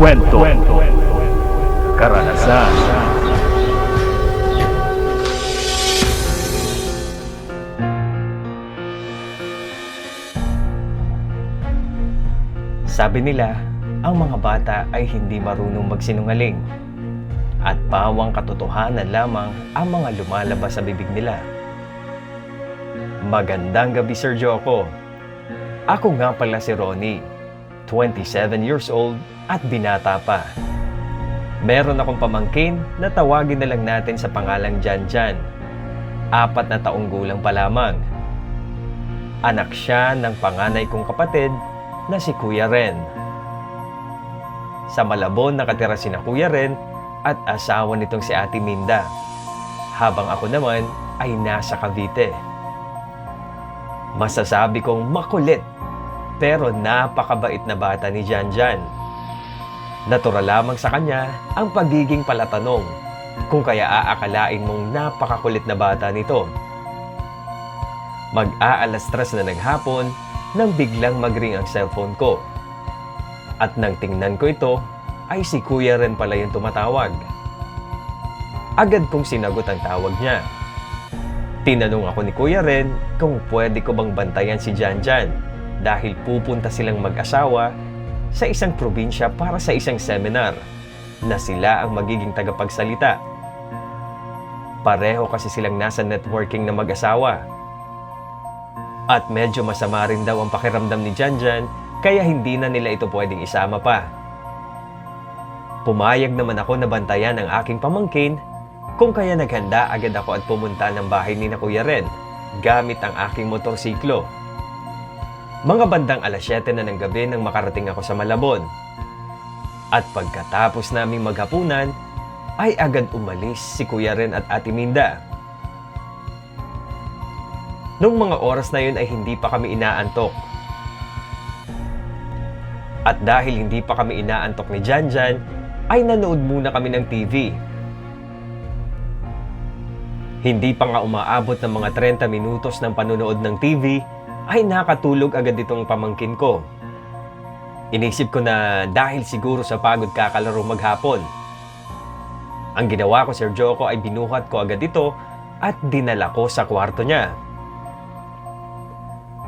kwento, karanasan, sabi nila, ang mga bata ay hindi marunong magsinungaling at pawang katotohanan lamang ang mga lumalabas sa bibig nila. Magandang gabi, Sir Joko. Ako nga pala si Ronnie, 27 years old at binata pa. Meron akong pamangkin na tawagin na lang natin sa pangalang Janjan. 4 na taong gulang pa lamang. Anak siya ng panganay kong kapatid na si Kuya Ren. Sa Malabon nakatira sina Kuya Ren at asawa nitong si Ate Minda, habang ako naman ay nasa Cavite. Masasabi kong makulit pero napakabait na bata ni Janjan. Natural lamang sa kanya ang pagiging palatanong, kung kaya aakalain mong napakakulit na bata nito. Mag-aalas 3 na ng hapon nang biglang mag-ring ang cellphone ko. At nang tingnan ko ito, ay si Kuya Ren pala yung tumatawag. Agad kong sinagot ang tawag niya. Tinanong ako ni Kuya Ren kung pwede ko bang bantayan si Janjan dahil pupunta silang mag-asawa sa isang probinsya para sa isang seminar na sila ang magiging tagapagsalita. Pareho kasi silang nasa networking na mag-asawa. At medyo masama rin daw ang pakiramdam ni Janjan kaya hindi na nila ito pwedeng isama pa. Pumayag naman ako na bantayan ang aking pamangkin, kung kaya naghanda agad ako at pumunta ng bahay ni na Kuya Ren gamit ang aking motorsiklo. Mga bandang alas 7 na ng gabi nang makarating ako sa Malabon. At pagkatapos naming maghapunan, ay agad umalis si Kuya Ren at Ate Minda. Nung mga oras na yun ay hindi pa kami inaantok. At dahil hindi pa kami inaantok ni Janjan, ay nanood muna kami ng TV. Hindi pa nga umaabot ng mga 30 minutos ng panonood ng TV, ay nakatulog agad itong pamangkin ko. Inisip ko na dahil siguro sa pagod kakalaro maghapon. Ang ginawa ko, Sir Joko, ay binuhat ko agad ito at dinala ko sa kwarto niya.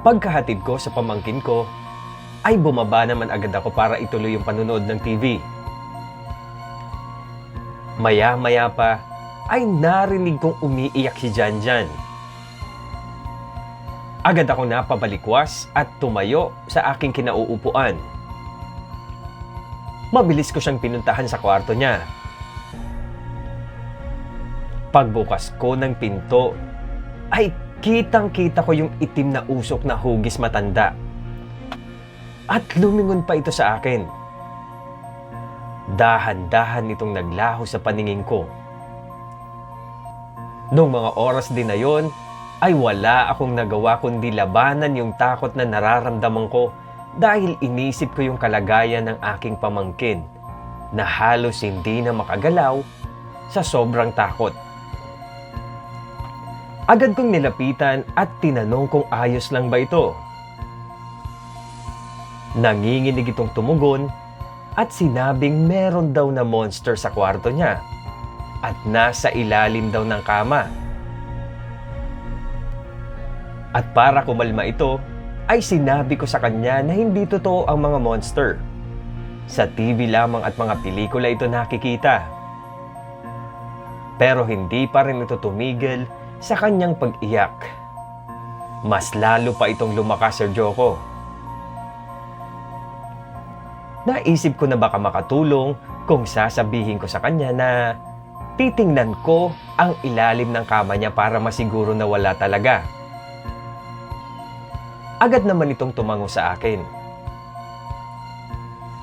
Pagkahatid ko sa pamangkin ko, ay bumaba naman agad ako para ituloy yung panonood ng TV. Maya-maya pa, ay narinig kong umiiyak si Janjan. Agad ako napabalikwas at tumayo sa aking kinauupuan. Mabilis ko siyang pinuntahan sa kwarto niya. Pagbukas ko ng pinto, ay kitang-kita ko yung itim na usok na hugis matanda. At lumingon pa ito sa akin. Dahan-dahan itong naglaho sa paningin ko. Noong mga oras din na yon, ay wala akong nagawa kundi labanan yung takot na nararamdaman ko dahil inisip ko yung kalagayan ng aking pamangkin na halos hindi na makagalaw sa sobrang takot. Agad kong nilapitan at tinanong kung ayos lang ba ito. Nanginginig itong tumugon at sinabing meron daw na monster sa kwarto niya at nasa ilalim daw ng kama. At para kumalma ito, ay sinabi ko sa kanya na hindi totoo ang mga monster. Sa TV lamang at mga pelikula ito nakikita. Pero hindi pa rin ito tumigil sa kanyang pag-iyak. Mas lalo pa itong lumakas, Sir Joko. Naisip ko na baka makatulong kung sasabihin ko sa kanya na titingnan ko ang ilalim ng kama niya para masiguro na wala talaga. Agad naman itong tumango sa akin.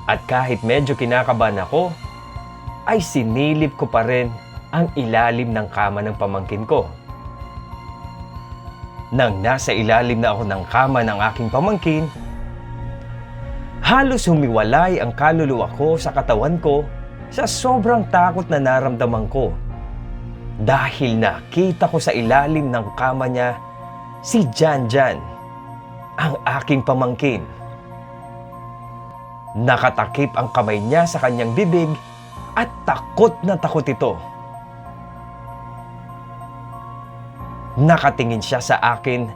At kahit medyo kinakabahan ako, ay sinilip ko pa rin ang ilalim ng kama ng pamangkin ko. Nang nasa ilalim na ako ng kama ng aking pamangkin, halos humiwalay ang kaluluwa ko sa katawan ko sa sobrang takot na naramdaman ko. Dahil nakita ko sa ilalim ng kama niya si Janjan, ang aking pamangkin. Nakatakip ang kamay niya sa kanyang bibig at takot na takot ito. Nakatingin siya sa akin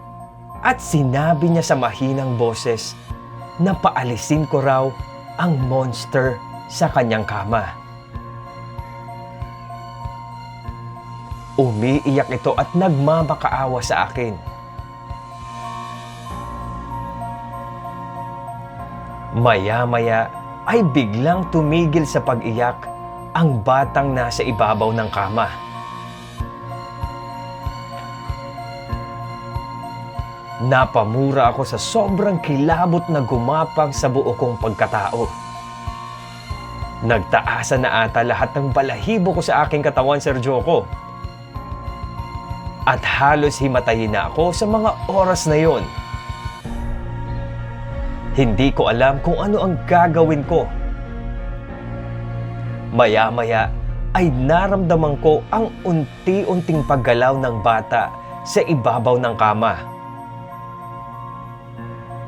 at sinabi niya sa mahinang boses na paalisin ko raw ang monster sa kanyang kama. Umiiyak ito at nagmamakaawa sa akin. Maya-maya ay biglang tumigil sa pag-iyak ang batang nasa ibabaw ng kama. Napamura ako sa sobrang kilabot na gumapang sa buo kong pagkatao. Nagtaasan na ata lahat ng balahibo ko sa aking katawan, Sir Joko. At halos himatayin na ako sa mga oras na yon. Hindi ko alam kung ano ang gagawin ko. Maya-maya ay naramdaman ko ang unti-unting paggalaw ng bata sa ibabaw ng kama.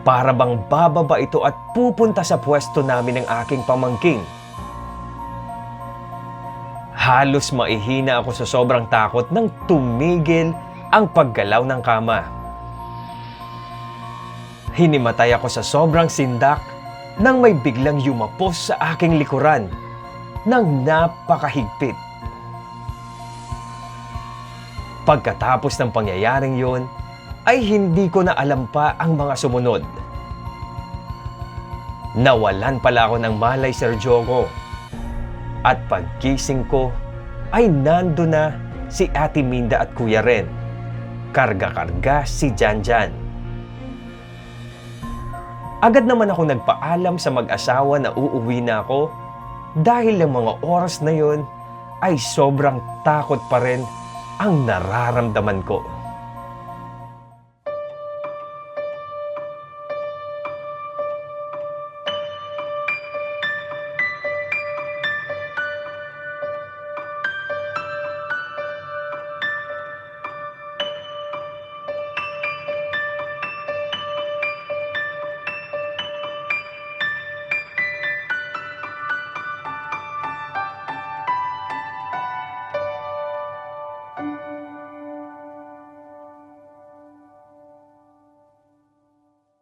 Para bang bababa ito at pupunta sa pwesto namin ng aking pamangkin. Halos maihina ako sa sobrang takot nang tumigil ang paggalaw ng kama. Hinimatay ako sa sobrang sindak nang may biglang yumapos sa aking likuran nang napakahigpit. Pagkatapos ng pangyayaring yon, ay hindi ko na alam pa ang mga sumunod. Nawalan pala ako ng malay, Sir Joko. At pagkising ko, ay nando na si Ate Minda at Kuya Ren. Karga-karga si Janjan. Agad naman ako nagpaalam sa mag-asawa na uuwi na ako dahil ang mga oras na yon ay sobrang takot pa rin ang nararamdaman ko.